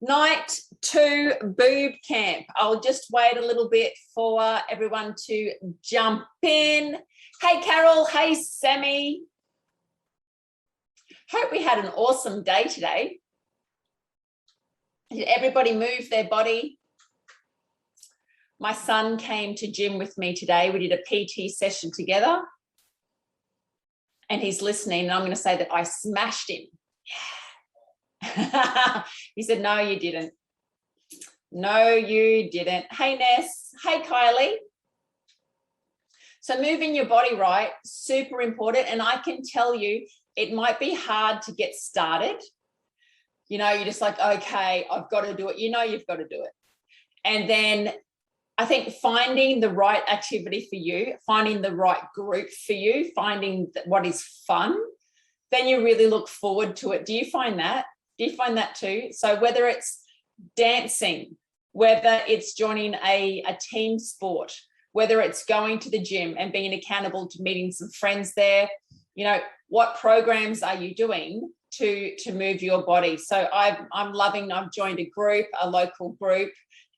Night 2 BooB CamP. I'll just wait a little bit for everyone to jump in. Hey, Carol. Hey, Sammy. Hope we had an awesome day today. Did everybody move their body? My son came to gym with me today. We did a PT session together. And he's listening, and I'm going to say that I smashed him. Yeah. He said, no, you didn't. No, you didn't. Hey, Ness. Hey, Kylie. So moving your body right, super important. And I can tell you, it might be hard to get started. You know, you're just like, okay, I've got to do it. You know, you've got to do it. And then I think finding the right activity for you, finding the right group for you, finding what is fun, then you really look forward to it. Do you find that? Do you find that too? So whether it's dancing, whether it's joining a team sport, whether it's going to the gym and being accountable to meeting some friends there, you know, what programs are you doing to move your body? So I'm loving, I've joined a group, a local group,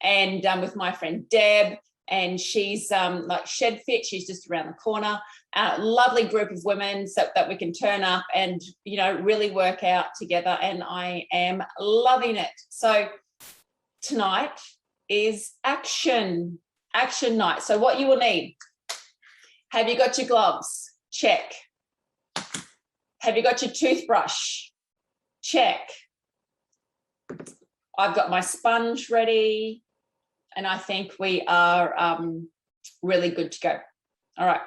and with my friend Deb, and she's like Shed Fit, she's just around the corner. Lovely group of women so that we can turn up and, you know, really work out together, and I am loving it. So tonight is action night. So what you will need, have you got your gloves? Check. Have you got your toothbrush? Check. I've got my sponge ready, and I think we are really good to go. All right.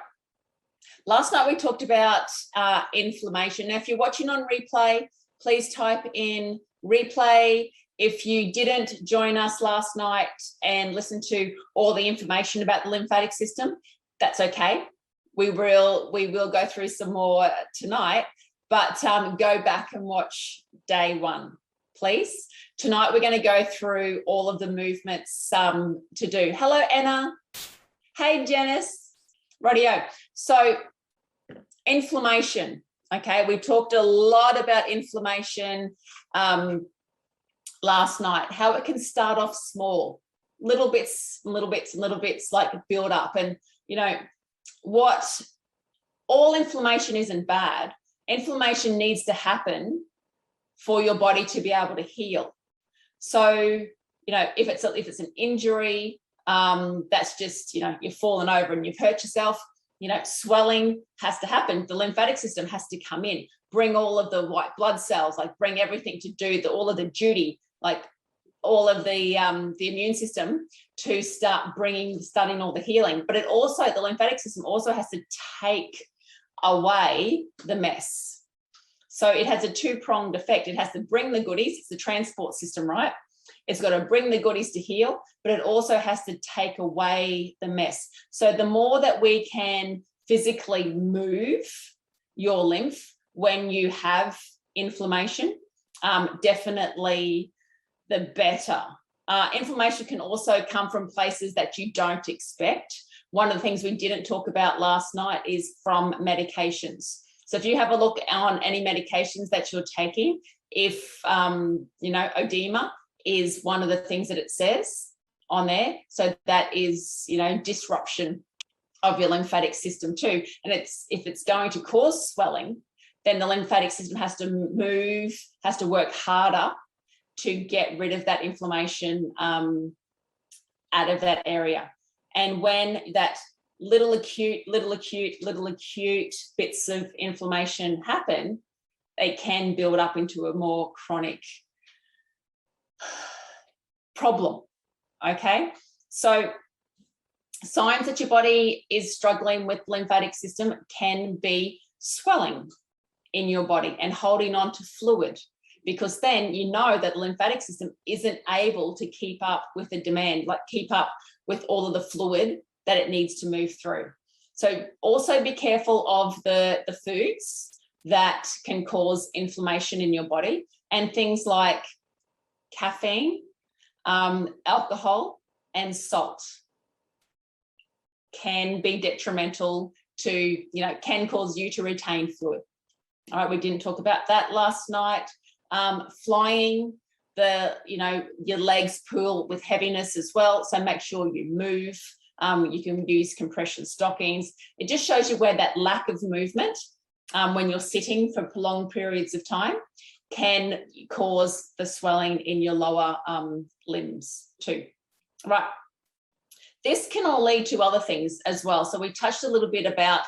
Last night we talked about inflammation. Now, if you're watching on replay, please type in replay. If you didn't join us last night and listen to all the information about the lymphatic system, that's okay. We will go through some more tonight, but go back and watch day 1, please. Tonight we're going to go through all of the movements to do. Hello, Anna. Hey, Janice. Rightio. So inflammation. Okay, we talked a lot about inflammation last night, how it can start off small, little bits, like build up. And, you know, what all inflammation isn't bad. Inflammation needs to happen for your body to be able to heal. So, you know, if it's an injury, that's just, you know, you've fallen over and you've hurt yourself, you know, swelling has to happen. The lymphatic system has to come in, bring all of the white blood cells, like bring everything to do all of the duty, like all of the immune system to starting all the healing. But it also, the lymphatic system also has to take away the mess. So it has a 2-pronged effect. It has to bring the goodies. It's the transport system, right? It's got to bring the goodies to heal, but it also has to take away the mess. So the more that we can physically move your lymph when you have inflammation, definitely the better. Inflammation can also come from places that you don't expect. One of the things we didn't talk about last night is from medications. So if you have a look on any medications that you're taking, if, you know, edema is one of the things that it says on there. So that is, you know, disruption of your lymphatic system too. And if it's going to cause swelling, then the lymphatic system has to work harder to get rid of that inflammation out of that area. And when that little acute bits of inflammation happen, they can build up into a more chronic problem. Okay, so signs that your body is struggling with lymphatic system can be swelling in your body and holding on to fluid, because then you know that the lymphatic system isn't able to keep up with the demand, like keep up with all of the fluid that it needs to move through. So also be careful of the foods that can cause inflammation in your body, and things like caffeine, alcohol, and salt can be detrimental to, you know, can cause you to retain fluid. All right, we didn't talk about that last night. Flying, your legs pull with heaviness as well. So make sure you move. You can use compression stockings. It just shows you where that lack of movement when you're sitting for prolonged periods of time can cause the swelling in your lower limbs too. Right. This can all lead to other things as well. So we touched a little bit about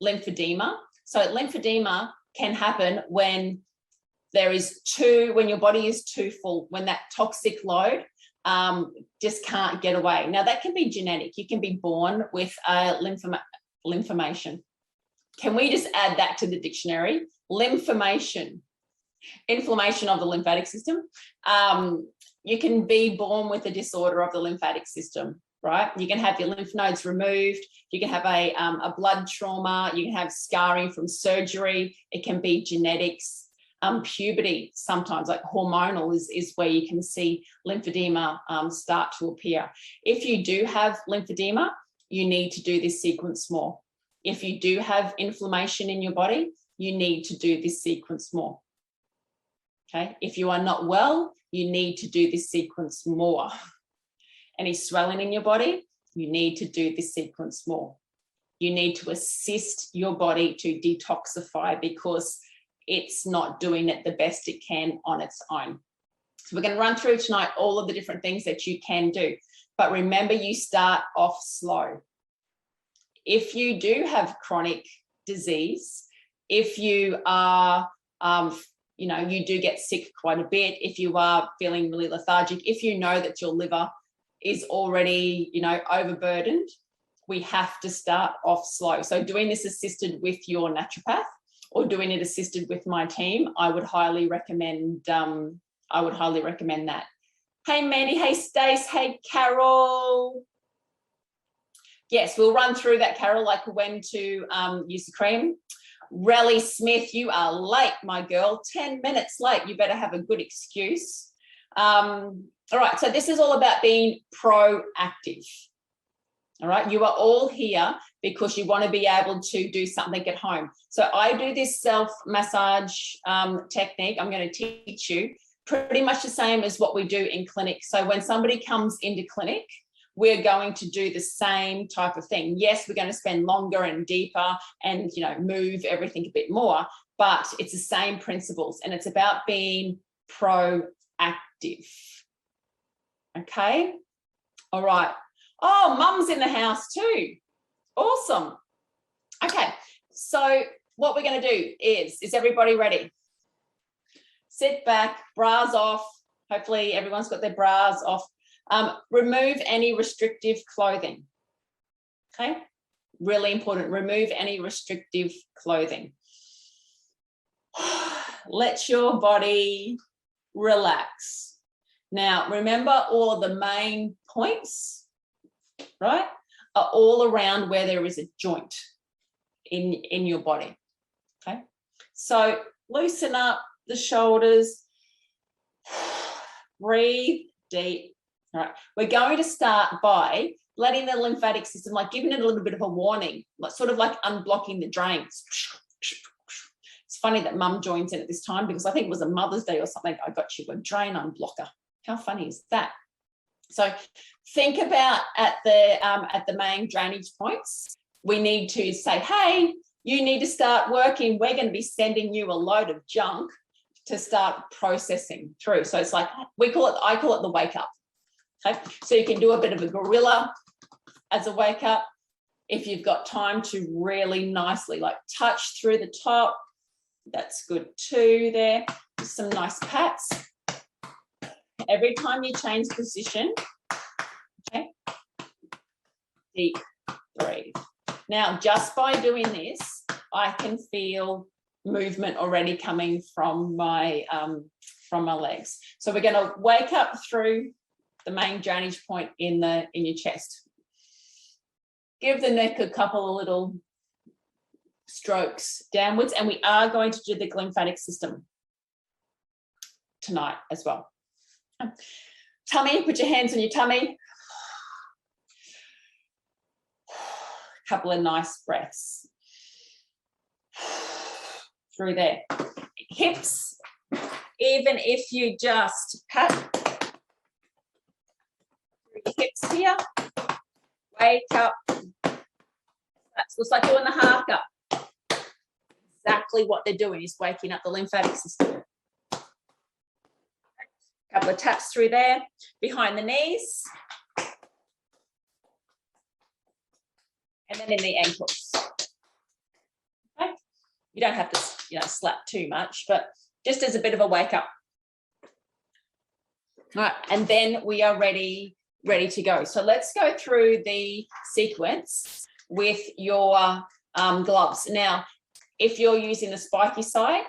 lymphedema. So lymphedema can happen when when your body is too full, when that toxic load just can't get away. Now that can be genetic. You can be born with a lymphomation. Can we just add that to the dictionary? Lymphomation, inflammation of the lymphatic system. You can be born with a disorder of the lymphatic system, right? You can have your lymph nodes removed. You can have a blood trauma. You can have scarring from surgery. It can be genetics. Puberty sometimes, like hormonal, is where you can see lymphedema start to appear. If you do have lymphedema, you need to do this sequence more. If you do have inflammation in your body, you need to do this sequence more. Okay, if you are not well, you need to do this sequence more. Any swelling in your body, you need to do this sequence more. You need to assist your body to detoxify because it's not doing it the best it can on its own. So we're going to run through tonight all of the different things that you can do. But remember, you start off slow. If you do have chronic disease, if you are, you do get sick quite a bit, if you are feeling really lethargic, if you know that your liver is already, overburdened, we have to start off slow. So doing this assisted with your naturopath or doing it assisted with my team, I would highly recommend that. Hey, Mandy. Hey, Stace. Hey, Carol. Yes, we'll run through that, Carol, like when to use the cream. Relly Smith, you are late, my girl. 10 minutes late. You better have a good excuse. All right, so this is all about being proactive. All right, you are all here because you want to be able to do something at home. So I do this self-massage technique. I'm going to teach you pretty much the same as what we do in clinic. So when somebody comes into clinic, we're going to do the same type of thing. Yes, we're going to spend longer and deeper and, move everything a bit more, but it's the same principles and it's about being proactive. Okay. All right. Oh, Mum's in the house too. Awesome. Okay. So what we're going to do is everybody ready? Sit back, bras off. Hopefully everyone's got their bras off. Remove any restrictive clothing. Okay, really important. Remove any restrictive clothing. Let your body relax. Now, remember all of the main points, right, are all around where there is a joint in your body. Okay, so loosen up the shoulders. Breathe deep. All right, we're going to start by letting the lymphatic system, like giving it a little bit of a warning, like sort of like unblocking the drains. It's funny that Mum joins in at this time because I think it was a Mother's Day or something. I got you a drain unblocker. How funny is that? So think about at the main drainage points, we need to say, hey, you need to start working. We're going to be sending you a load of junk to start processing through. So it's like I call it the wake up. Okay, so you can do a bit of a gorilla as a wake up. If you've got time to really nicely like touch through the top, that's good too there. Just some nice pats. Every time you change position, okay, deep breathe. Now, just by doing this, I can feel movement already coming from my legs. So we're going to wake up through the main drainage point in your chest. Give the neck a couple of little strokes downwards, and we are going to do the glymphatic system tonight as well. Tummy, put your hands on your tummy. Couple of nice breaths through there. Hips, Even if you just pat your hips here, wake up. That looks like doing the half cup. Exactly what they're doing is waking up the lymphatic system. A couple of taps through there, behind the knees. And then in the ankles. Okay. You don't have to, slap too much, but just as a bit of a wake up. All right, and then we are ready to go. So let's go through the sequence with your gloves. Now, if you're using the spiky side,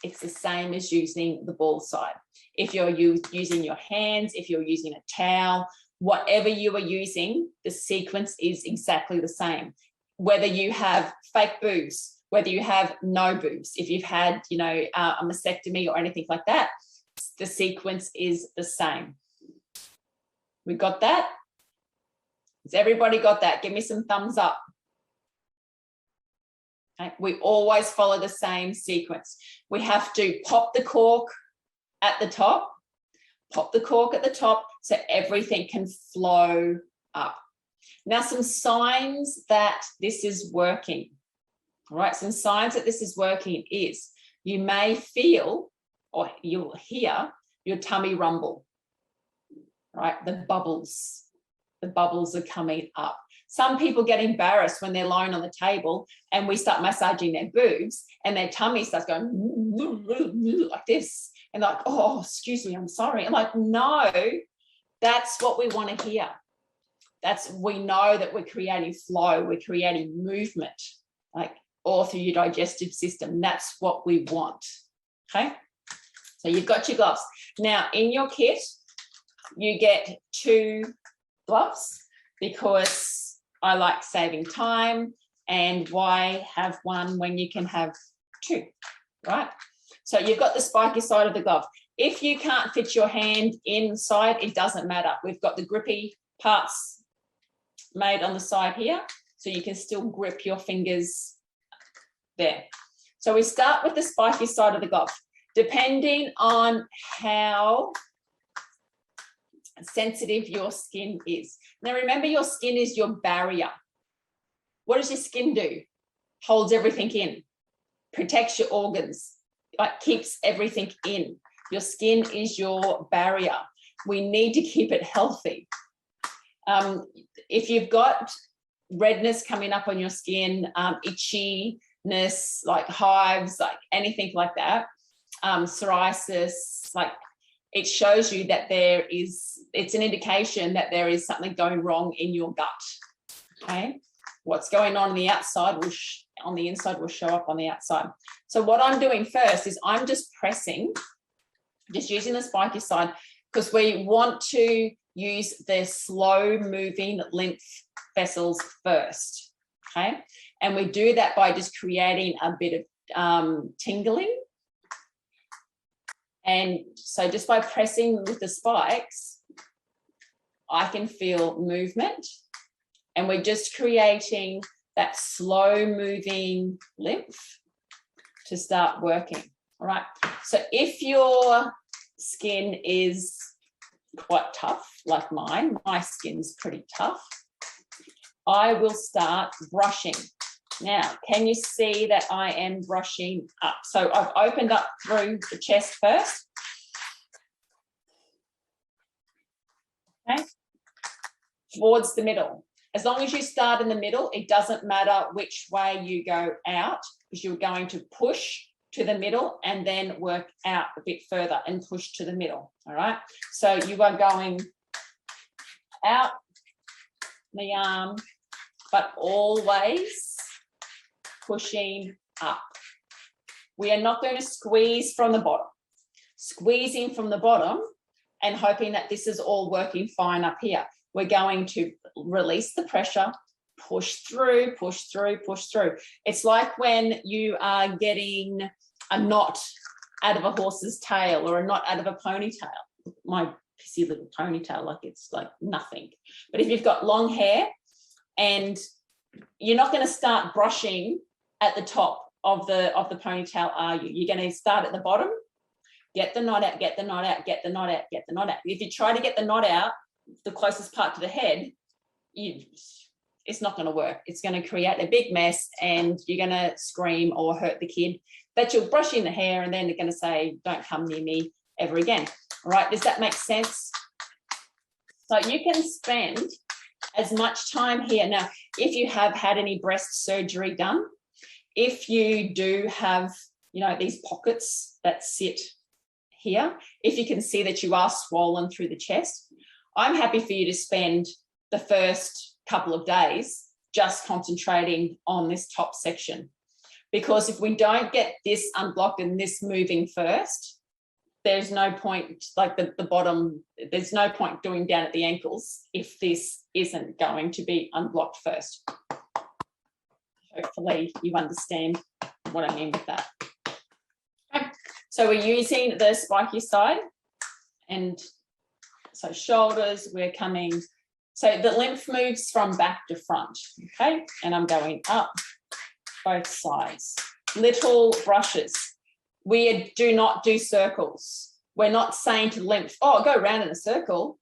it's the same as using the ball side. If you're using your hands, if you're using a towel, whatever you are using, the sequence is exactly the same. Whether you have fake boobs, whether you have no boobs, if you've had, a mastectomy or anything like that, the sequence is the same. We got that? Has everybody got that? Give me some thumbs up. Okay. We always follow the same sequence. We have to pop the cork at the top, pop the cork at the top so everything can flow up. Now, some signs that this is working. All right, some signs that this is working is you may feel or you'll hear your tummy rumble, right? The bubbles are coming up. Some people get embarrassed when they're lying on the table and we start massaging their boobs and their tummy starts going like this. And like, oh, excuse me, I'm sorry. I'm like, no, that's what we want to hear. We know that we're creating flow, we're creating movement, like all through your digestive system. That's what we want, okay? So you've got your gloves. Now, in your kit, you get 2 gloves because I like saving time, and why have one when you can have 2, right? So you've got the spiky side of the glove. If you can't fit your hand inside, it doesn't matter. We've got the grippy parts made on the side here, so you can still grip your fingers there. So we start with the spiky side of the glove. Depending on how sensitive your skin is. Now, remember, your skin is your barrier. What does your skin do? Holds everything in, protects your organs, like keeps everything in. Your skin is your barrier. We need to keep it healthy. If you've got redness coming up on your skin, itchiness, like hives, like anything like that, psoriasis, like it shows you that it's an indication that there is something going wrong in your gut, okay? What's going on the outside on the inside will show up on the outside. So what I'm doing first is I'm just pressing, just using the spiky side, because we want to use the slow moving lymph vessels first, okay? And we do that by just creating a bit of tingling. And so just by pressing with the spikes, I can feel movement. And we're just creating that slow moving lymph to start working. All right. So if your skin is quite tough, like mine, my skin's pretty tough, I will start brushing. Now, can you see that I am brushing up? So I've opened up through the chest first. Okay. Towards the middle. As long as you start in the middle, it doesn't matter which way you go out, because you're going to push to the middle and then work out a bit further and push to the middle. All right. So you are going out the arm, but always pushing up. We are not going to squeeze from the bottom. Squeezing from the bottom and hoping that this is all working fine up here. We're going to release the pressure, push through, push through, push through. It's like when you are getting a knot out of a horse's tail or a knot out of a ponytail. My pissy little ponytail, like it's like nothing. But if you've got long hair and you're not going to start brushing at the top of the ponytail, are you? You're going to start at the bottom Get the knot out, get the knot out, get the knot out, get the knot out. If you try to get the knot out, the closest part to the head, it's not going to work. It's going to create a big mess and you're going to scream or hurt the kid. That you'll brush in the hair and then they're going to say, don't come near me ever again. All right, does that make sense? So you can spend as much time here. Now, if you have had any breast surgery done, if you do have, you know, these pockets that sit here, if you can see that you are swollen through the chest, I'm happy for you to spend the first couple of days just concentrating on this top section. Because if we don't get this unblocked and this moving first, there's no point, like the bottom, there's no point doing down at the ankles if this isn't going to be unblocked first. Hopefully you understand what I mean with that. Okay. So we're using the spiky side, and so shoulders, we're coming, so the lymph moves from back to front, okay? And I'm going up both sides. Little brushes. We do not do circles. We're not saying to lymph, oh, go around in a circle.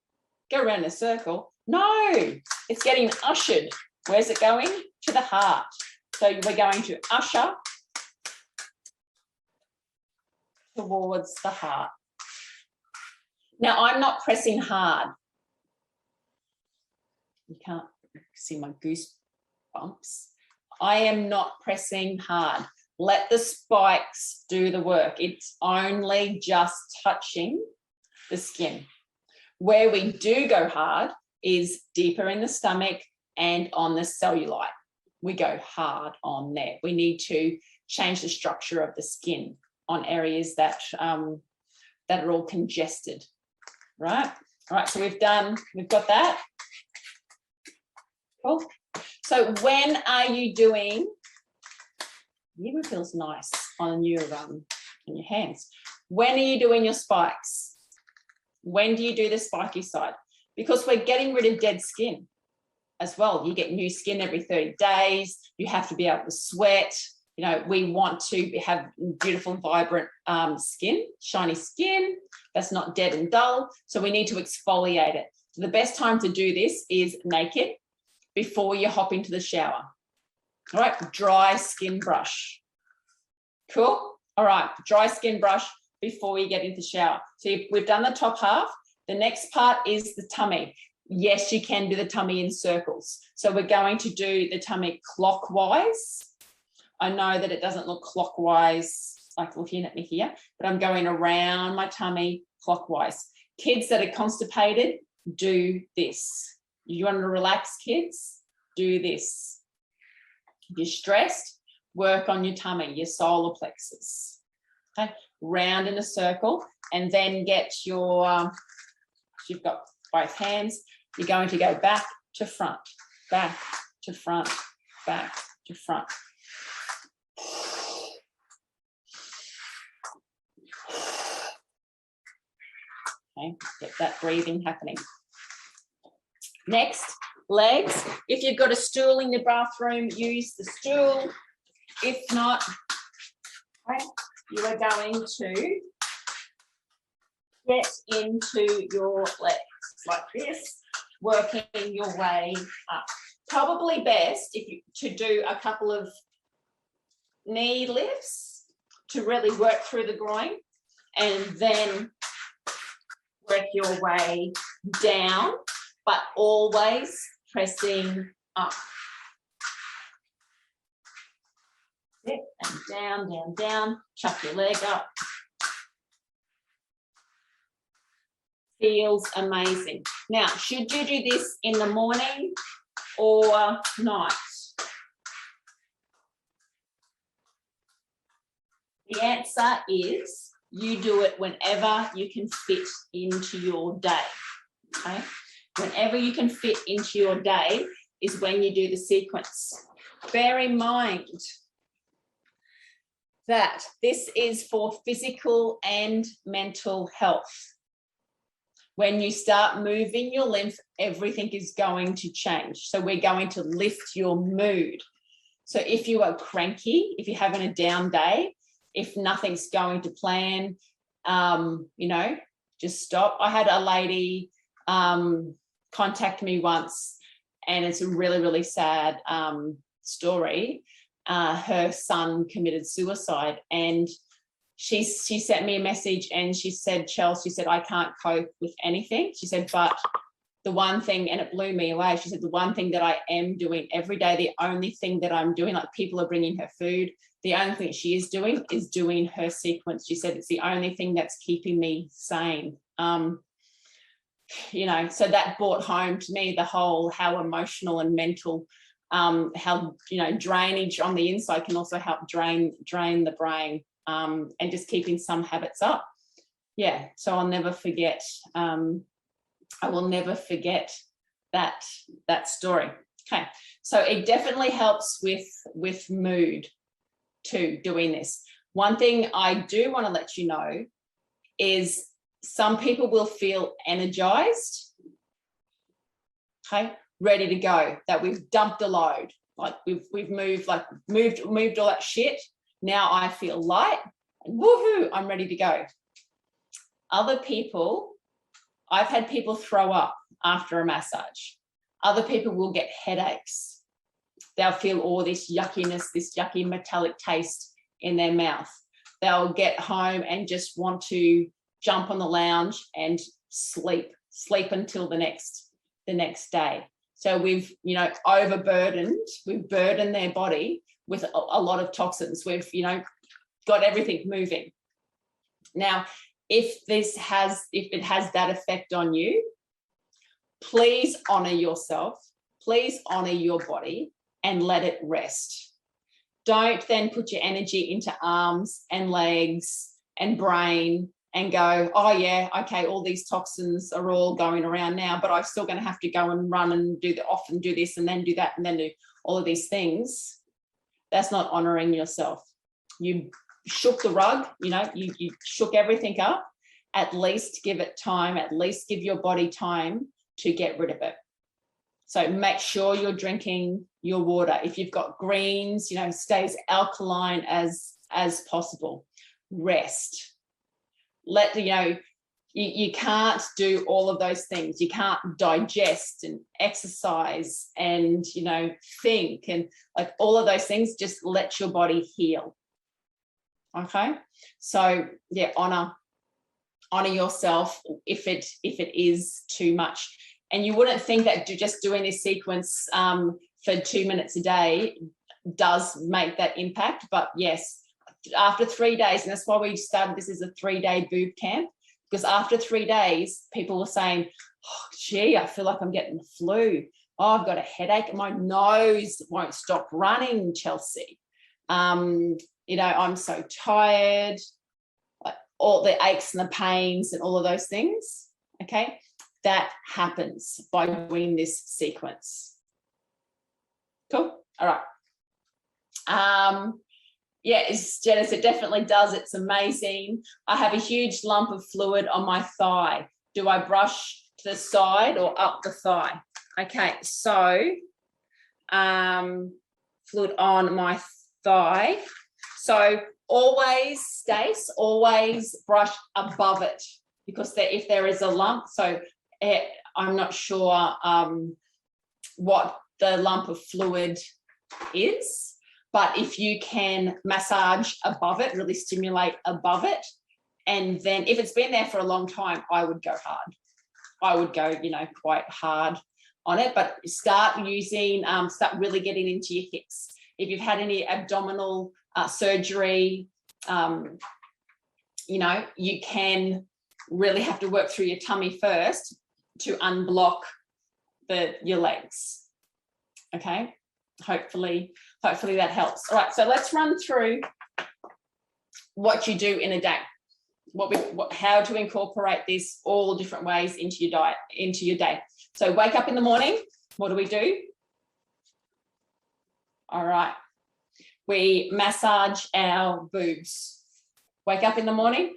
Go around in a circle. No, it's getting ushered. Where's it going? To the heart. So we're going to usher towards the heart. Now, I'm not pressing hard. You can't see my goosebumps. I am not pressing hard. Let the spikes do the work. It's only just touching the skin. Where we do go hard is deeper in the stomach and on the cellulite. We go hard on there. We need to change the structure of the skin on areas that are all congested, right? All right, so we've got that. Cool. So when are you doing, it feels nice on your hands. When are you doing your spikes? When do you do the spiky side? Because we're getting rid of dead skin as well. You get new skin every 30 days. You have to be able to sweat. You know, we want to have beautiful, vibrant skin, shiny skin that's not dead and dull. So we need to exfoliate it. So the best time to do this is naked before you hop into the shower. All right, dry skin brush. Cool. All right, dry skin brush before you get into the shower. So we've done the top half. The next part is the tummy. Yes, you can do the tummy in circles. So we're going to do the tummy clockwise. I know that it doesn't look clockwise, like looking at me here, but I'm going around my tummy clockwise. Kids that are constipated, do this. You want to relax, kids? Do this. If you're stressed, work on your tummy, your solar plexus. Okay, round in a circle, and then get your, you've got both hands, you're going to go back to front, back to front, back to front. Okay, get that breathing happening. Next, legs. If you've got a stool in the bathroom, use the stool. If not, okay, you are going to get into your legs like this, working your way up. Probably best to do a couple of knee lifts to really work through the groin, and then work your way down, but always pressing up. And down, down, down. Chuck your leg up. Feels amazing. Now, should you do this in the morning or night? The answer is you do it whenever you can fit into your day, okay? Whenever you can fit into your day is when you do the sequence. Bear in mind that this is for physical and mental health. When you start moving your lymph, everything is going to change. So we're going to lift your mood. So if you are cranky, if you're having a down day, if nothing's going to plan, you know, just stop. I had a lady contact me once, and it's a really, really sad story. Her son committed suicide, and she sent me a message, and she said, Chelsey, she said, I can't cope with anything. She said, but the one thing, and it blew me away, she said, the one thing that I am doing every day, the only thing that I'm doing, like people are bringing her food, the only thing she is doing her sequence. She said, it's the only thing that's keeping me sane. You know, so that brought home to me the whole how emotional and mental, how, you know, drainage on the inside can also help drain the brain, and just keeping some habits up. Yeah, so I'll never forget, I will never forget that story. Okay, so it definitely helps with mood too, doing this. One thing I do want to let you know is some people will feel energized, okay, ready to go, that we've dumped a load, like we've moved all that shit. Now I feel light, woohoo, I'm ready to go. Other people, I've had people throw up after a massage. Other people will get headaches. They'll feel all this yuckiness, this yucky metallic taste in their mouth. They'll get home and just want to jump on the lounge and sleep until the next day. So we've, you know, we've burdened their body with a lot of toxins. We've, you know, got everything moving. Now, if it has that effect on you, please honor yourself, please honor your body and let it rest. Don't then put your energy into arms and legs and brain and go, oh yeah, okay, all these toxins are all going around now, but I'm still going to have to go and run and do this and then do that and then do all of these things. That's not honoring yourself. You shook the rug, you know, you shook everything up. At least give it time, at least give your body time to get rid of it. So make sure you're drinking your water. If you've got greens, you know, stay as alkaline as possible. Rest. You can't do all of those things. You can't digest and exercise and, you know, think and like all of those things. Just let your body heal. Okay. So yeah, honor yourself if it is too much. And you wouldn't think that just doing this sequence for 2 minutes a day does make that impact, but yes, after 3 days, and that's why we started this as a 3-day BooB camp, because after 3 days, people were saying, oh, gee, I feel like I'm getting the flu. Oh, I've got a headache. My nose won't stop running, Chelsey. You know, I'm so tired. Like all the aches and the pains and all of those things. Okay, that happens by doing this sequence. Cool. All right. Yeah, Janice, it definitely does. It's amazing. I have a huge lump of fluid on my thigh. Do I brush to the side or up the thigh? Okay, so fluid on my thigh. So always, Stace, always brush above it, because if there is a lump, so I'm not sure what the lump of fluid is, but if you can massage above it, really stimulate above it, and then if it's been there for a long time, I would go hard. I would go, you know, quite hard on it, but start really getting into your hips. If you've had any abdominal surgery, you know, you can really have to work through your tummy first to unblock your legs. Okay, hopefully that helps. All right, so let's run through what you do in a day, how to incorporate this all different ways into your diet, into your day. So wake up in the morning. What do? All right, we massage our boobs. Wake up in the morning,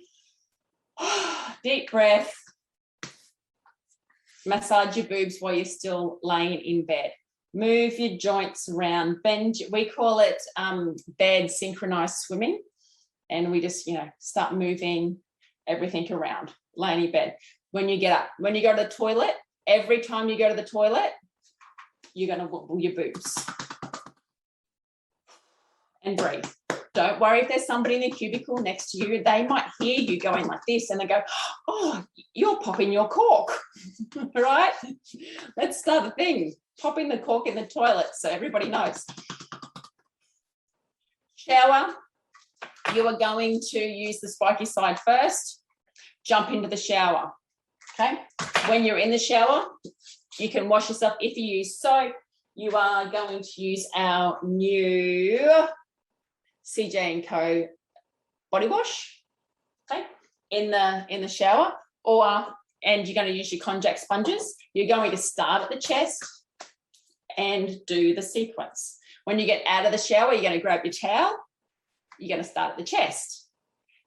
deep breath, massage your boobs while you're still laying in bed. Move your joints around, bend. We call it bed synchronized swimming, and we just, you know, start moving everything around. Lay in your bed. When you get up, when you go to the toilet, every time you go to the toilet, you're going to wobble your boobs. And breathe. Don't worry if there's somebody in the cubicle next to you. They might hear you going like this and they go, oh, you're popping your cork. All right? Let's start the thing. Popping the cork in the toilet so everybody knows. Shower. You are going to use the spiky side first. Jump into the shower. Okay? When you're in the shower, you can wash yourself. If you use soap, you are going to use our new CJ & Co body wash, okay, in the shower, and you're going to use your Konjac sponges. You're going to start at the chest and do the sequence. When you get out of the shower, you're going to grab your towel. You're going to start at the chest.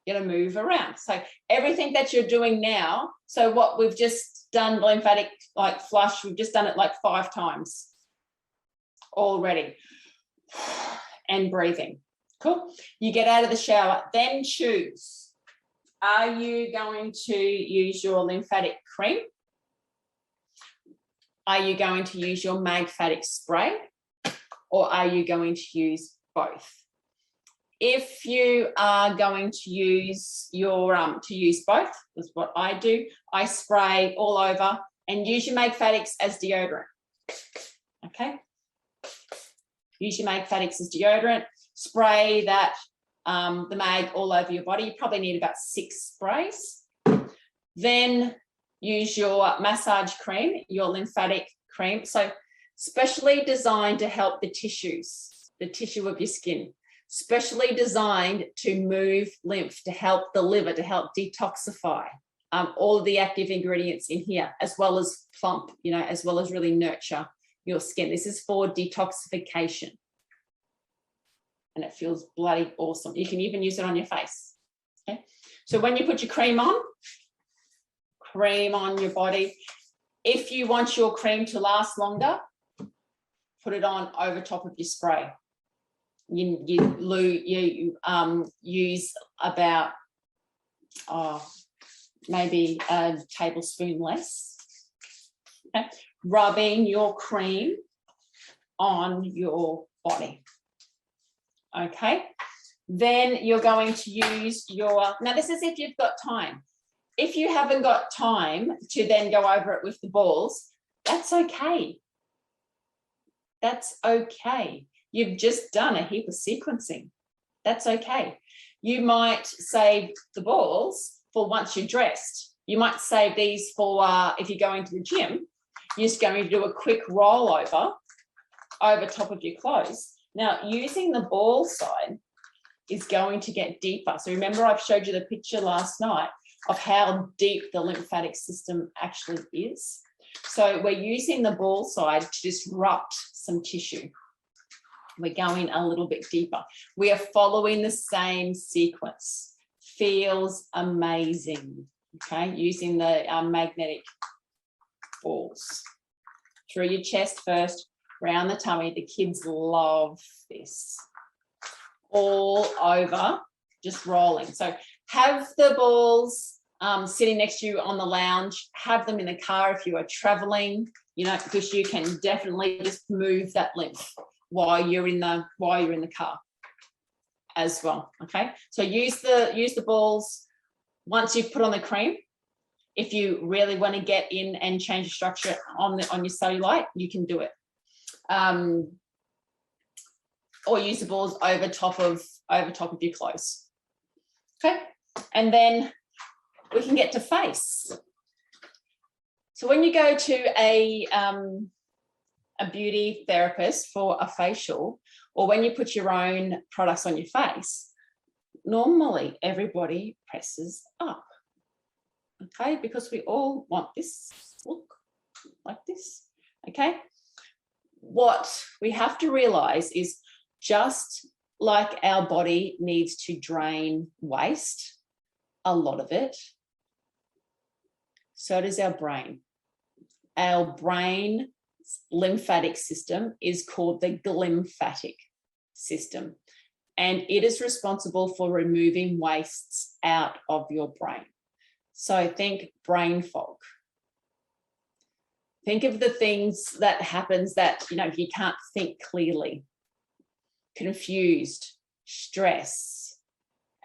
You're going to move around. So everything that you're doing now, so what we've just done, lymphatic like flush, we've just done it like 5 times already. And breathing. Cool. You get out of the shower, then choose. Are you going to use your lymphatic cream? Are you going to use your magnetic spray? Or are you going to use both? If you are going to use your both, that's what I do. I spray all over and use your LymFATics as deodorant. Okay. Use your LymFATics as deodorant. Spray that the mag all over your body. You probably need about 6 sprays. Then use your massage cream, your lymphatic cream. So specially designed to help the tissues, the tissue of your skin. Specially designed to move lymph, to help the liver, to help detoxify all of the active ingredients in here, as well as plump, as well as really nurture your skin. This is for detoxification. And it feels bloody awesome. You can even use it on your face. Okay. So when you put your cream on your body, if you want your cream to last longer, put it on over top of your spray. You use about maybe a tablespoon less. Okay. Rubbing your cream on your body. Okay, then you're going to use your, now this is if you've got time. If you haven't got time to then go over it with the balls, that's okay. That's okay. You've just done a heap of sequencing. That's okay. You might save the balls for once you're dressed. You might save these for if you're going to the gym, you're just going to do a quick rollover over top of your clothes. Now, using the ball side is going to get deeper. So remember, I've showed you the picture last night of how deep the lymphatic system actually is. So we're using the ball side to disrupt some tissue. We're going a little bit deeper. We are following the same sequence. Feels amazing, okay? Using the magnetic balls. Through your chest first, around the tummy. The kids love this. All over, just rolling. So have the balls sitting next to you on the lounge. Have them in the car if you are traveling, because you can definitely just move that lymph while you're in the car as well. Okay. So use the balls once you've put on the cream. If you really want to get in and change the structure on your cellulite, you can do it. Or use the balls over top of your clothes. Okay, and then we can get to face. So when you go to a beauty therapist for a facial, or when you put your own products on your face, normally everybody presses up. Okay, because we all want this look like this. Okay. What we have to realize is just like our body needs to drain waste, a lot of it, so does our brain. Our brain's lymphatic system is called the glymphatic system, and it is responsible for removing wastes out of your brain. So think brain fog. Think of the things that happens that, you know, you can't think clearly. Confused, stress,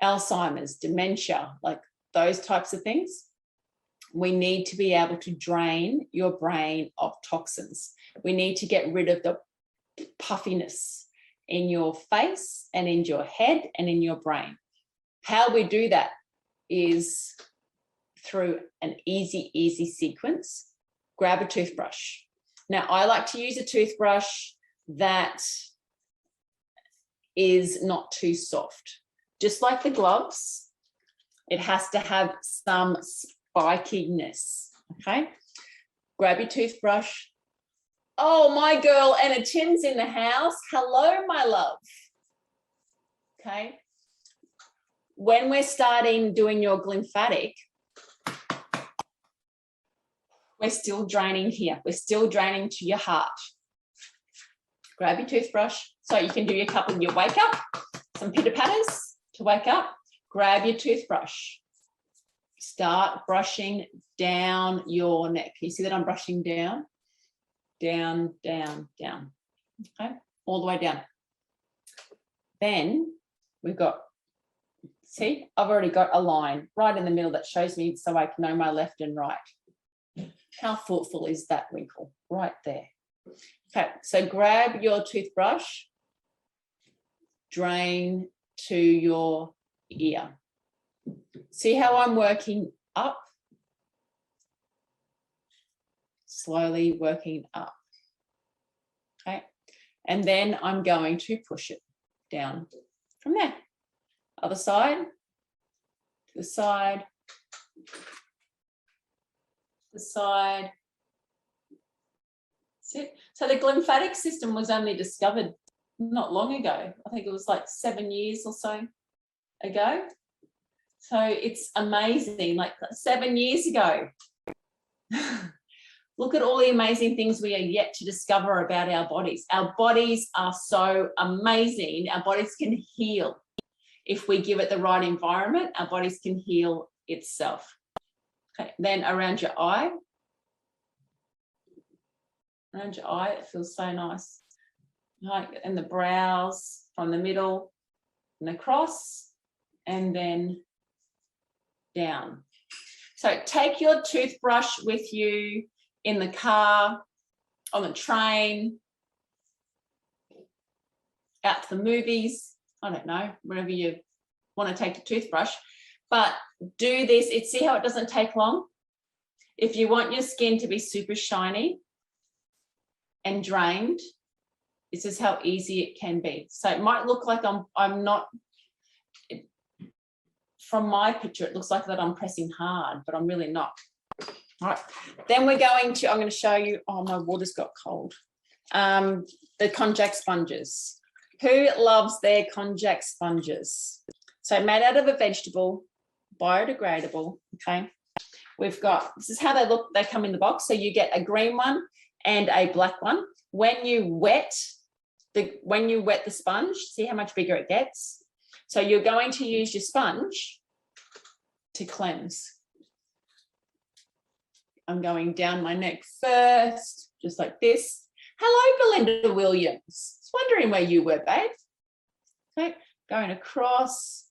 Alzheimer's, dementia, like those types of things. We need to be able to drain your brain of toxins. We need to get rid of the puffiness in your face and in your head and in your brain. How we do that is through an easy sequence. Grab a toothbrush. Now, I like to use a toothbrush that is not too soft. Just like the gloves, it has to have some spikiness, okay? Grab your toothbrush. Oh, my girl Anna Tim's in the house. Hello, my love. Okay. When we're starting doing your glymphatic, we're still draining here. We're still draining to your heart. Grab your toothbrush. So you can do your couple of your wake up, some pitter patters to wake up. Grab your toothbrush. Start brushing down your neck. You see that I'm brushing down? Down, down, down. Okay, all the way down. Then we've got, see, I've already got a line right in the middle that shows me so I can know my left and right. How thoughtful is that wrinkle? Right there. Okay, so grab your toothbrush, drain to your ear. See how I'm working up? Slowly working up. Okay, and then I'm going to push it down from there. Other side, to the side, the side. That's it. So the glymphatic system was only discovered not long ago. I think it was like 7 years or so ago. So it's amazing, like 7 years ago. Look at all the amazing things we are yet to discover about our bodies. Our bodies are so amazing. Our bodies can heal. If we give it the right environment, our bodies can heal itself. Okay, then around your eye. Around your eye, it feels so nice. Like, and the brows from the middle and across, and then down. So take your toothbrush with you in the car, on the train, out to the movies, I don't know, wherever you want to take the toothbrush. But do this, see how it doesn't take long? If you want your skin to be super shiny and drained, this is how easy it can be. So it might look like I'm not, from my picture, it looks like that I'm pressing hard, but I'm really not. All right, then we're going to, I'm going to show you, oh, my water's got cold. The Konjac Sponges. Who loves their Konjac Sponges? So made out of a vegetable, biodegradable, okay? We've got, this is how they look, they come in the box. So you get a green one and a black one. When you wet the sponge, see how much bigger it gets? So you're going to use your sponge to cleanse. I'm going down my neck first, just like this. Hello, Belinda Williams. I was wondering where you were, babe. Okay, going across,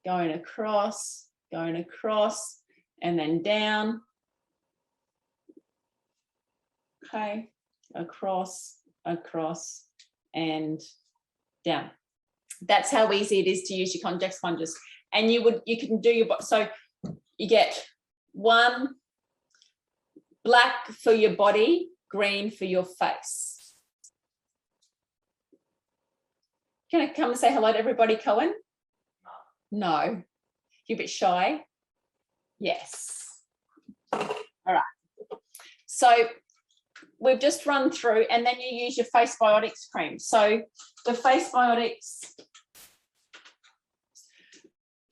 going across, going across, and then down. Okay, across, across, and down. That's how easy it is to use your Konjac sponges. And you can do your, so you get one black for your body, green for your face. Can I come and say hello to everybody, Cohen? No. You're a bit shy? Yes. All right. So we've just run through, and then you use your face Biotics cream. So the face Biotics,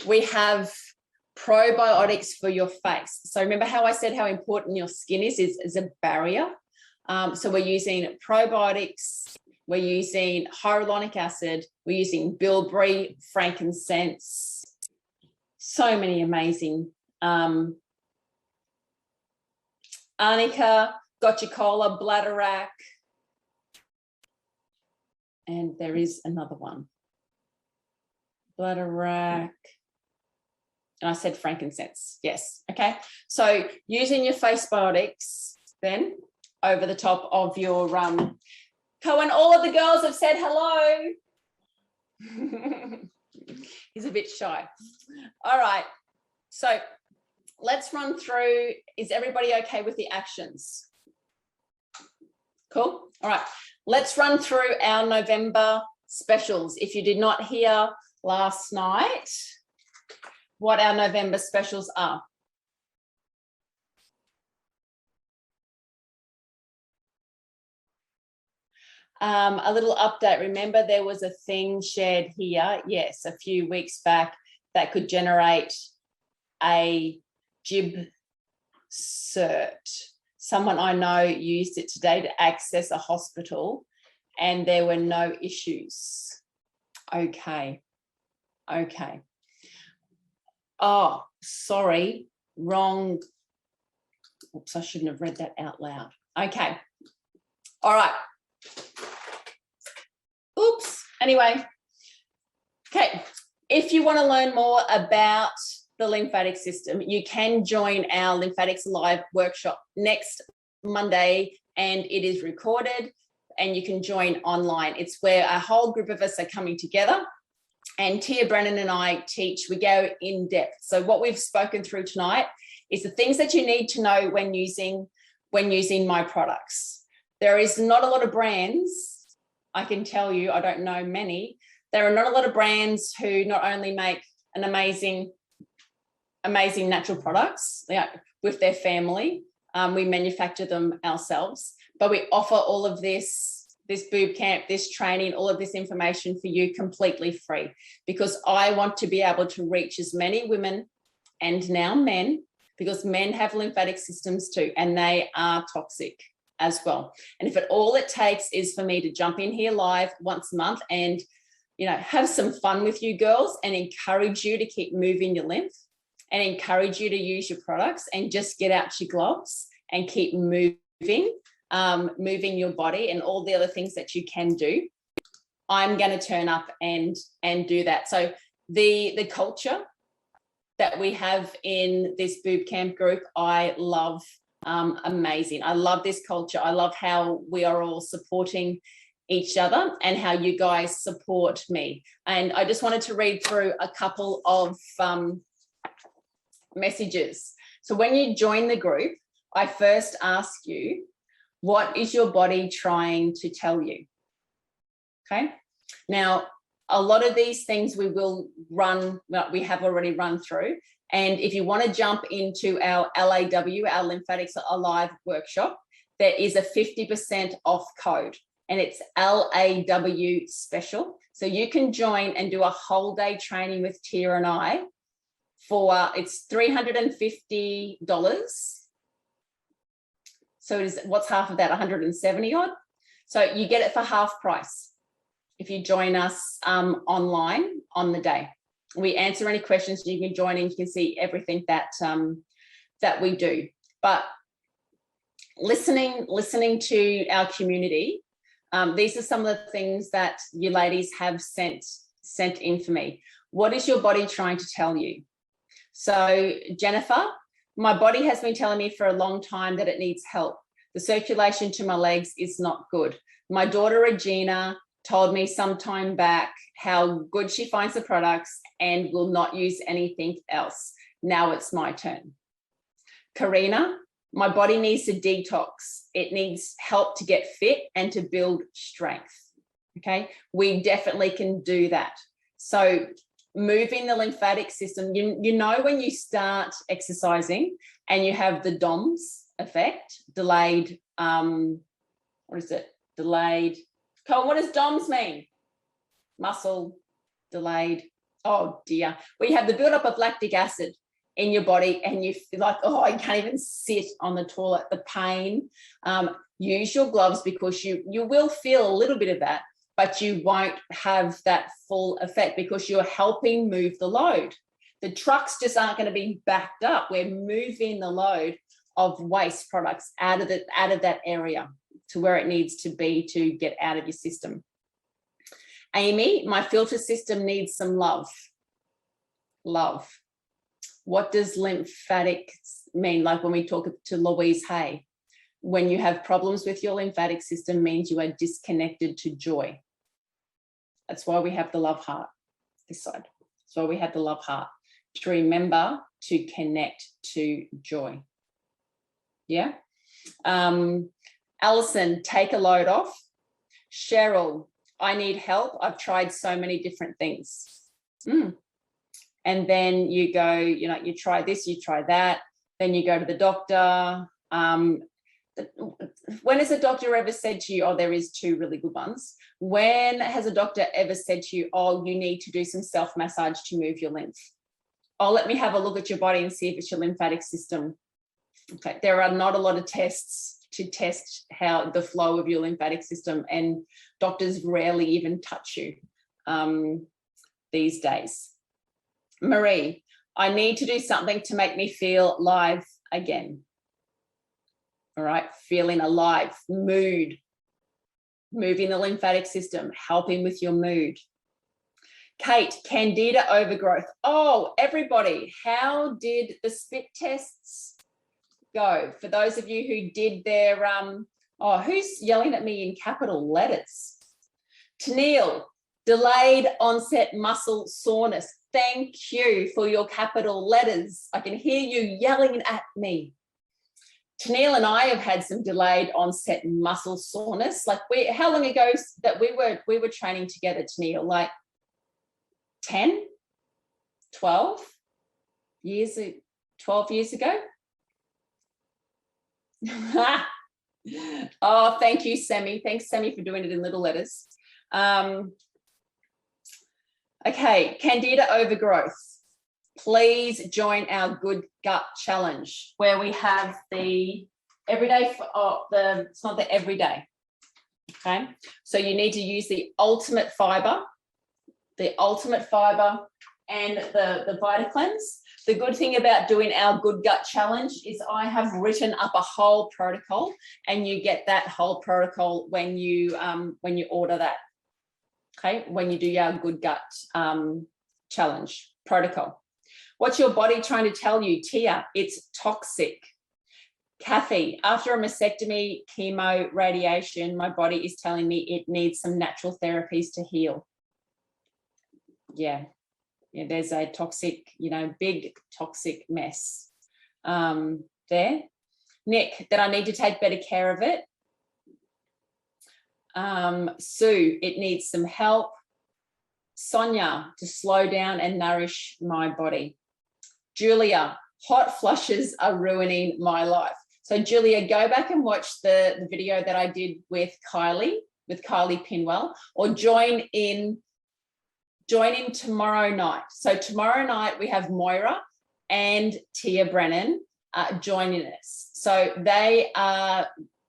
we have probiotics for your face. So remember how I said how important your skin is a barrier. So we're using probiotics, we're using hyaluronic acid, we're using bilberry, frankincense, so many amazing arnica, gotcha cola, bladderwrack, and there is another one. Bladderwrack. And I said frankincense. Yes. Okay. So using your face biotics then over the top of your Cohen, all of the girls have said hello. He's a bit shy. All right. So let's run through. Is everybody okay with the actions? Cool. All right. Let's run through our November specials. If you did not hear last night what our November specials are. A little update. Remember, there was a thing shared here, yes, a few weeks back that could generate a GIB cert. Someone I know used it today to access a hospital and there were no issues. Okay. Okay. Oh, sorry, wrong. Oops, I shouldn't have read that out loud. Okay. All right. Oops. Anyway. Okay. If you want to learn more about the lymphatic system, you can join our Lymphatics Live workshop next Monday, and it is recorded and you can join online. It's where a whole group of us are coming together, and Tia Brennan and I teach. We go in depth. So what we've spoken through tonight is the things that you need to know when using my products. There is not a lot of brands, I can tell you, I don't know many. There are not a lot of brands who not only make an amazing natural products with their family. We manufacture them ourselves, but we offer all of this BooB camp, this training, all of this information for you completely free, because I want to be able to reach as many women and now men, because men have lymphatic systems too, and they are toxic as well. And if all it takes is for me to jump in here live once a month and, have some fun with you girls and encourage you to keep moving your lymph and encourage you to use your products and just get out your gloves and keep moving your body and all the other things that you can do, I'm going to turn up and do that. So the culture that we have in this BooB camp group, I love. Amazing. I love this culture. I love how we are all supporting each other and how you guys support me. And I just wanted to read through a couple of messages. So when you join the group, I first ask you, what is your body trying to tell you? Okay. Now, a lot of these things we have already run through. And if you want to jump into our LAW, our Lymphatics Alive workshop, there is a 50% off code, and it's LAW special. So you can join and do a whole day training with Tia and I for, it's $350. So what's half of that? 170 odd. So you get it for half price if you join us online on the day. We answer any questions. You can join in. You can see everything that we do. But listening to our community, these are some of the things that you ladies have sent in for me. What is your body trying to tell you? So Jennifer, my body has been telling me for a long time that it needs help. The circulation to my legs is not good. My daughter Regina told me some time back how good she finds the products and will not use anything else. Now it's my turn. Karina, my body needs to detox. It needs help to get fit and to build strength. Okay, we definitely can do that. So moving the lymphatic system, you know when you start exercising and you have the DOMS effect, delayed, what is it? Delayed. Colin, what does DOMS mean? Muscle delayed. Oh dear. We have the buildup of lactic acid in your body and you feel like, oh, I can't even sit on the toilet, the pain. Use your gloves, because you will feel a little bit of that, but you won't have that full effect because you're helping move the load. The trucks just aren't going to be backed up. We're moving the load of waste products out of that area to where it needs to be to get out of your system. Amy, my filter system needs some love. Love. What does lymphatics mean? Like when we talk to Louise Hay, when you have problems with your lymphatic system means you are disconnected to joy. That's why we have the love heart, this side. That's why we have the love heart, to remember to connect to joy. Yeah. Alison, take a load off. Cheryl, I need help. I've tried so many different things. And then you go, you know, you try this, you try that. Then you go to the doctor. When has a doctor ever said to you, oh, there is two really good ones? When has a doctor ever said to you, oh, you need to do some self-massage to move your lymph? Oh, let me have a look at your body and see if it's your lymphatic system. Okay, there are not a lot of tests to test how the flow of your lymphatic system, and doctors rarely even touch you these days. Marie, I need to do something to make me feel live again. All right, feeling alive, mood, moving the lymphatic system, helping with your mood. Kate, Candida Overgrowth. Oh, everybody, how did the spit tests go? For those of you who did their, oh, who's yelling at me in capital letters? Tennille, delayed onset muscle soreness. Thank you for your capital letters. I can hear you yelling at me. Tennille and I have had some delayed onset muscle soreness. Like, how long ago that we were training together, Tennille? Like 10, 12 years, 12 years ago? Oh, thank you, Sammy. Thanks, Sammy, for doing it in little letters. Okay, Candida Overgrowth. Please join our Good Gut Challenge, where we have the everyday, it's not the everyday, okay? So you need to use the ultimate fiber and the VitaCleanse. The good thing about doing our Good Gut Challenge is I have written up a whole protocol, and you get that whole protocol when you order that, okay? When you do our Good Gut Challenge protocol. What's your body trying to tell you, Tia? It's toxic. Kathy, after a mastectomy, chemo, radiation, my body is telling me it needs some natural therapies to heal. Yeah, there's a toxic, big toxic mess there. Nick, that I need to take better care of it. Sue, it needs some help. Sonia, to slow down and nourish my body. Julia, hot flushes are ruining my life. So Julia, go back and watch the video that I did with Kylie Pinwell, or join in tomorrow night. So tomorrow night we have Moira and Tia Brennan joining us. So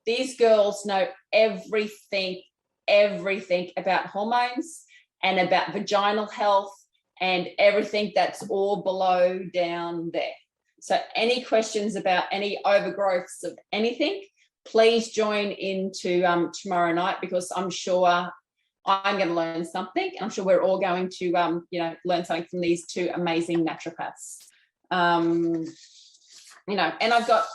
these girls know everything about hormones and about vaginal health and everything that's all below down there. So any questions about any overgrowths of anything, please join into tomorrow night, because I'm sure I'm going to learn something. I'm sure we're all going to, learn something from these two amazing naturopaths. And I've got,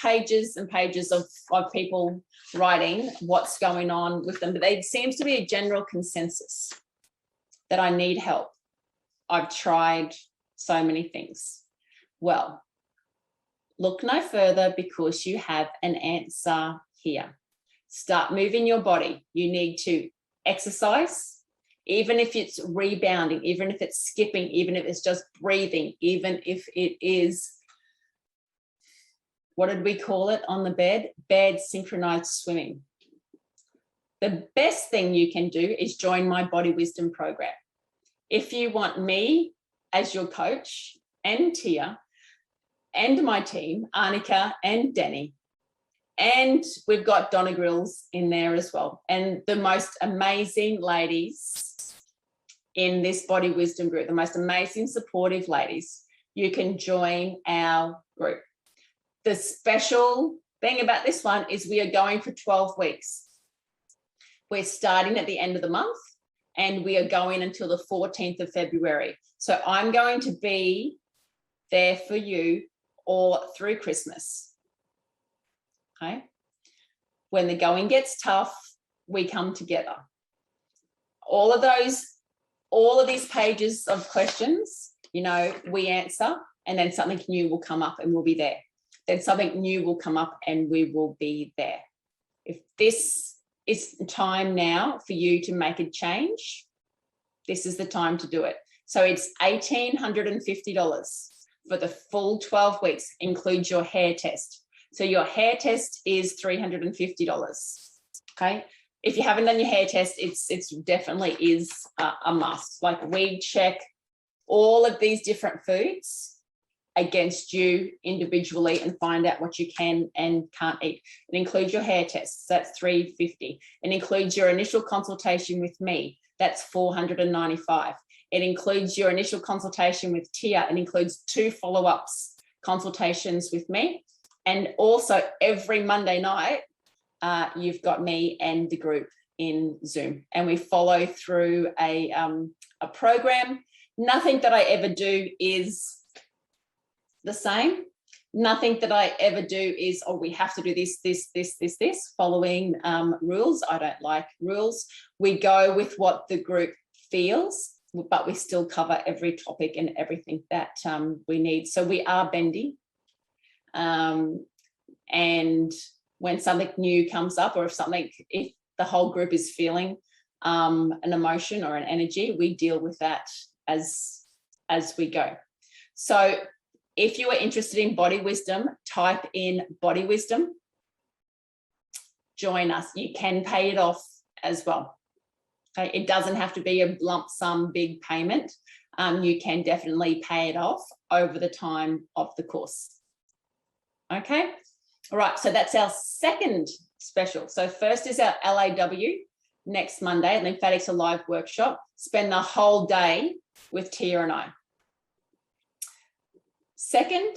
pages and pages of people writing what's going on with them, but there seems to be a general consensus that I need help. I've tried so many things. Well, look no further, because you have an answer here. Start moving your body. You need to exercise, even if it's rebounding, even if it's skipping, even if it's just breathing, even if it is, what did we call it on the bed? Bed synchronized swimming. The best thing you can do is join my Body Wisdom program. If you want me as your coach, and Tia, and my team, Arnika and Danny, and we've got Donna Grills in there as well, and the most amazing ladies in this Body Wisdom group, the most amazing supportive ladies, you can join our group. The special thing about this one is we are going for 12 weeks. We're starting at the end of the month and we are going until the 14th of February. So I'm going to be there for you all through Christmas. Okay. When the going gets tough, we come together. All of these pages of questions, you know, we answer, and then something new will come up and we'll be there. Then something new will come up and we will be there. If this is time now for you to make a change, this is the time to do it. So it's $1,850 for the full 12 weeks, includes your hair test. So your hair test is $350. Okay. If you haven't done your hair test, it's definitely is a must. Like, we check all of these different foods against you individually and find out what you can and can't eat. It includes your hair tests. That's $350. It includes your initial consultation with me. That's $495. It includes your initial consultation with Tia. It includes 2 follow-ups consultations with me. And also every Monday night, you've got me and the group in Zoom, and we follow through a program. Nothing that I ever do is the same. Nothing that I ever do is, oh, we have to do this, following rules. I don't like rules. We go with what the group feels, but we still cover every topic and everything that we need. So we are bendy. And when something new comes up, or if the whole group is feeling an emotion or an energy, we deal with that as we go. So if you are interested in body wisdom, type in body wisdom, join us. You can pay it off as well. Okay, it doesn't have to be a lump sum big payment. You can definitely pay it off over the time of the course. Okay, all right, so that's our second special. So first is our LAW next Monday, Lymphatics Alive workshop. Spend the whole day with Tia and I. Second,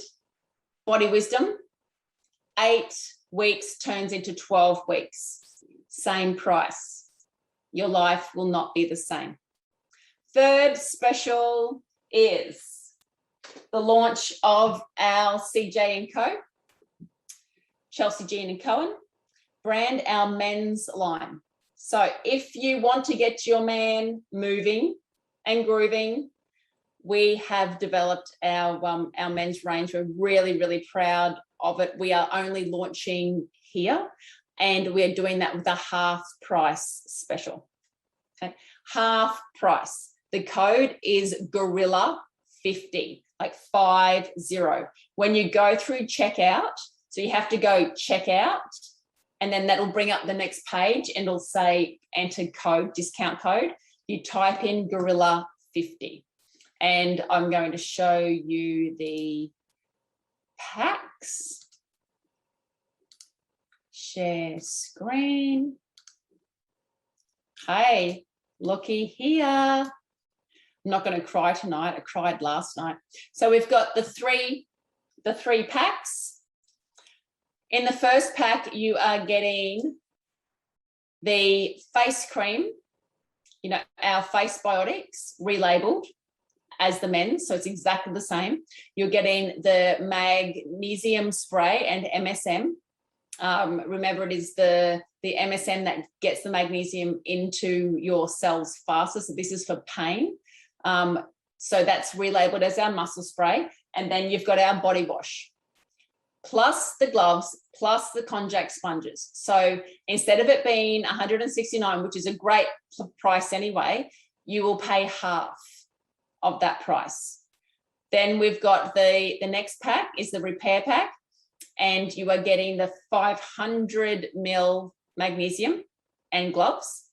body wisdom, 8 weeks turns into 12 weeks. Same price. Your life will not be the same. Third special is the launch of our CJ & Co. Chelsey, Jean and Cohen brand, our men's line. So if you want to get your man moving and grooving, we have developed our men's range. We're really, really proud of it. We are only launching here, and we're doing that with a half price special. Okay, half price. The code is Gorilla50, like 50. When you go through checkout, so you have to go checkout, and then that'll bring up the next page and it'll say enter code, discount code. You type in Gorilla50. And I'm going to show you the packs. Share screen. Hey, looky here. I'm not going to cry tonight. I cried last night. So we've got the three packs. In the first pack, you are getting the face cream, you know, our face Biotics relabeled as the men's, so it's exactly the same. You're getting the magnesium spray and MSM. Remember, it is the MSM that gets the magnesium into your cells faster. So this is for pain. So that's relabeled as our muscle spray. And then you've got our body wash, plus the gloves, plus the Konjac Sponges. So instead of it being $169, which is a great price anyway, you will pay half of that price. Then we've got the next pack is the repair pack, and you are getting the 500 ml magnesium and gloves.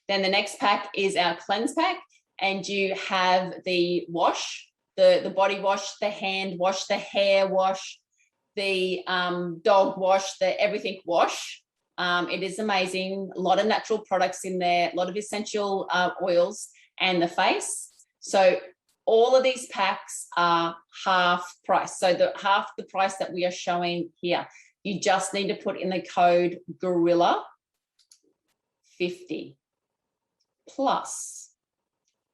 Then the next pack is our cleanse pack, and you have the wash, the body wash, the hand wash, the hair wash, the dog wash, the everything wash. It is amazing. A lot of natural products in there, a lot of essential oils, and the face. So All of these packs are half price. So the half the price that we are showing here. You just need to put in the code GORILLA50 plus.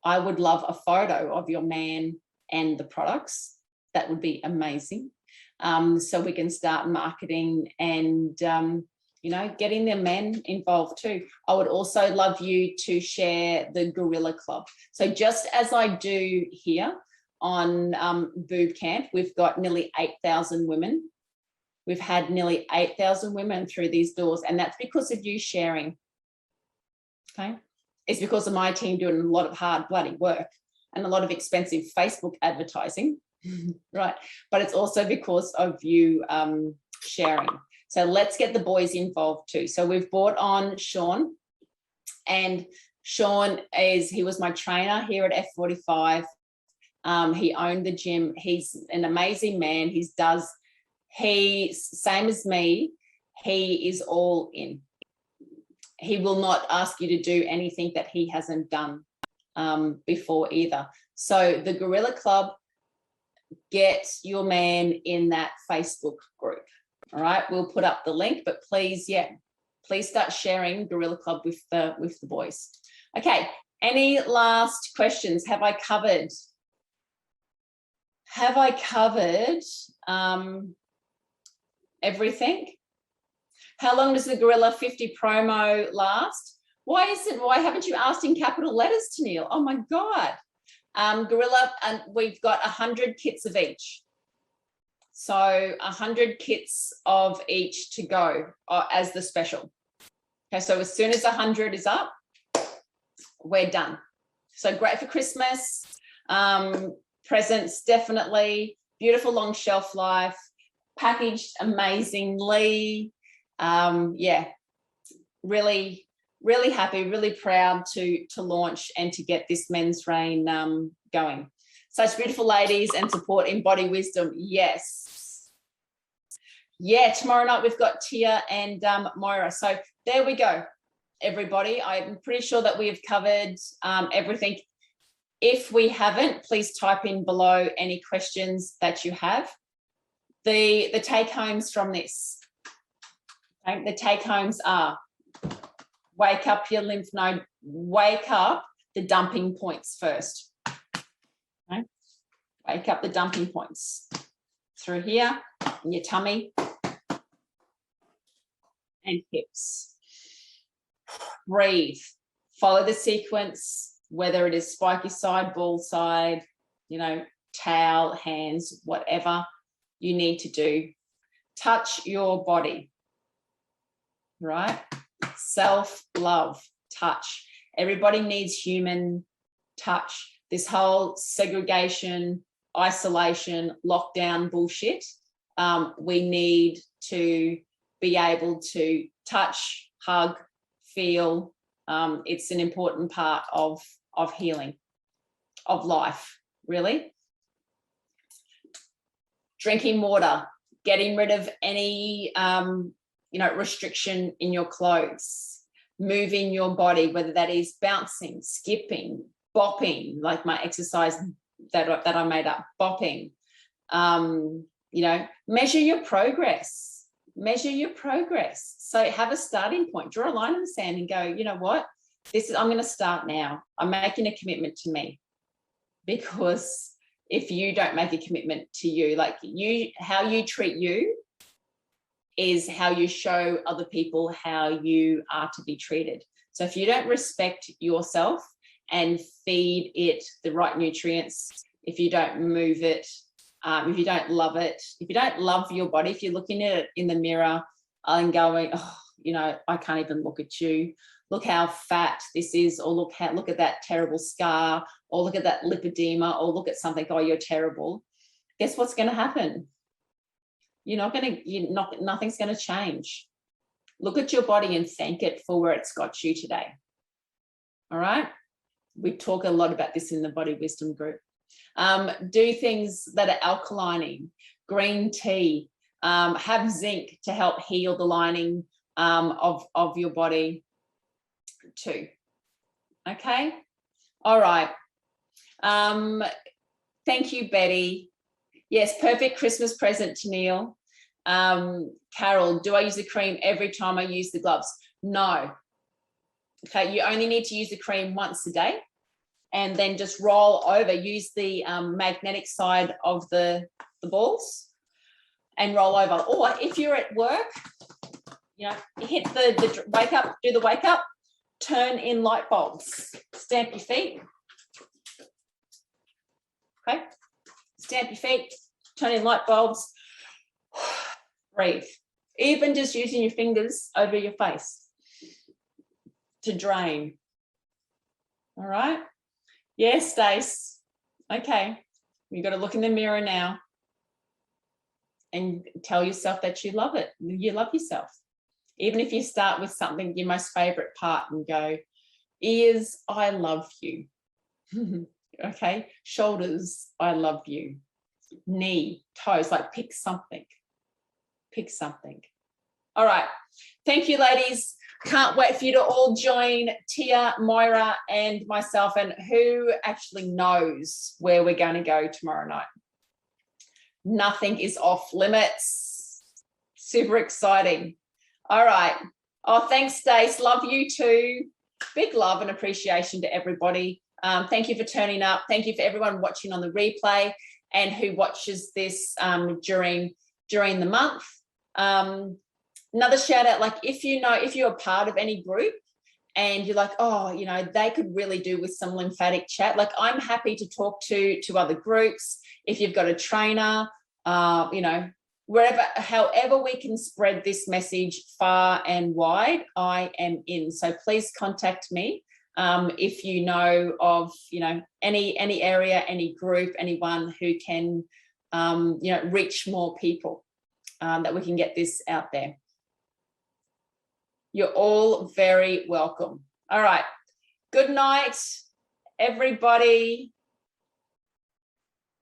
I would love a photo of your man and the products. That would be amazing. So we can start marketing and, you know, getting the men involved too. I would also love you to share the Gorilla Club. So just as I do here on BooB CamP, we've got nearly 8,000 women. We've had nearly 8,000 women through these doors, and that's because of you sharing. Okay. It's because of my team doing a lot of hard bloody work and a lot of expensive Facebook advertising, right? But it's also because of you sharing. So let's get the boys involved too. So we've brought on Sean, and Sean he was my trainer here at F45. He owned the gym. He's an amazing man. Same as me, he is all in. He will not ask you to do anything that he hasn't done before either. So the Gorilla Club, get your man in that Facebook group. All right, we'll put up the link, but please start sharing Gorilla Club with the boys. Okay, any last questions? Have I covered everything? How long does the Gorilla 50 promo last? Why haven't you asked in capital letters, Tennille? Oh my God. Gorilla, and we've got 100 kits of each. So 100 kits of each to go as the special. Okay, so as soon as 100 is up, we're done. So great for Christmas. Presents, definitely. Beautiful long shelf life. Packaged amazingly. Yeah, really, really happy, really proud to launch and to get this men's reign going. Such beautiful ladies and support in body wisdom. Yes. Yeah, tomorrow night we've got Tia and Moira. So there we go, everybody. I'm pretty sure that we have covered everything. If we haven't, please type in below any questions that you have. The take-homes from this. Okay, the take-homes are wake up your lymph node, wake up the dumping points first. Okay? Wake up the dumping points through here, in your tummy and hips. Breathe. Follow the sequence, whether it is spiky side, ball side, you know, towel, hands, whatever you need to do. Touch your body, right? Self-love, touch. Everybody needs human touch. This whole segregation, isolation, lockdown bullshit, we need to be able to touch, hug, feel. It's an important part of healing, of life, really. Drinking water, getting rid of any, restriction in your clothes, moving your body, whether that is bouncing, skipping, bopping, like my exercise that I made up, bopping. Measure your progress. Measure your progress. So have a starting point, draw a line in the sand and go, you know what? I'm going to start now. I'm making a commitment to me, because if you don't make a commitment to you, how you treat you is how you show other people how you are to be treated. So if you don't respect yourself and feed it the right nutrients, if you don't move it, if you don't love it, if you don't love your body, if you're looking at it in the mirror and going, oh, I can't even look at you. Look how fat this is, or look at that terrible scar, or look at that lymphedema, or look at something, oh, you're terrible. Guess what's going to happen? Nothing's going to change. Look at your body and thank it for where it's got you today. All right? We talk a lot about this in the Body Wisdom group. Do things that are alkalining, green tea, have zinc to help heal the lining of your body too. Okay? All right. Thank you, Betty. Yes, perfect Christmas present to Neil. Carol, do I use the cream every time I use the gloves? No. Okay, you only need to use the cream once a day, and then just roll over. Use the magnetic side of the balls and roll over. Or if you're at work, you know, hit the wake up, do the wake up, turn in light bulbs. Stamp your feet. Okay, stamp your feet, turn in light bulbs, breathe. Even just using your fingers over your face to drain. All right. Yes, Stace. Okay. You've got to look in the mirror now and tell yourself that you love it. You love yourself. Even if you start with something, your most favorite part, and go, ears, I love you. Okay. Shoulders, I love you. Knee, toes, like pick something. Pick something. All right. Thank you, ladies. Can't wait for you to all join Tia, Moira, and myself. And who actually knows where we're going to go tomorrow night? Nothing is off limits. Super exciting. All right. Oh, thanks, Stace. Love you too. Big love and appreciation to everybody. Thank you for turning up. Thank you for everyone watching on the replay and who watches this during the month. Another shout out, like if you're a part of any group and you're like, oh, you know, they could really do with some lymphatic chat. Like, I'm happy to talk to other groups. If you've got a trainer, you know, wherever, however we can spread this message far and wide, I am in. So please contact me if you know of, you know, any area, any group, anyone who can, you know, reach more people, that we can get this out there. You're all very welcome. All right. Good night, everybody.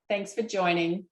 Thanks for joining.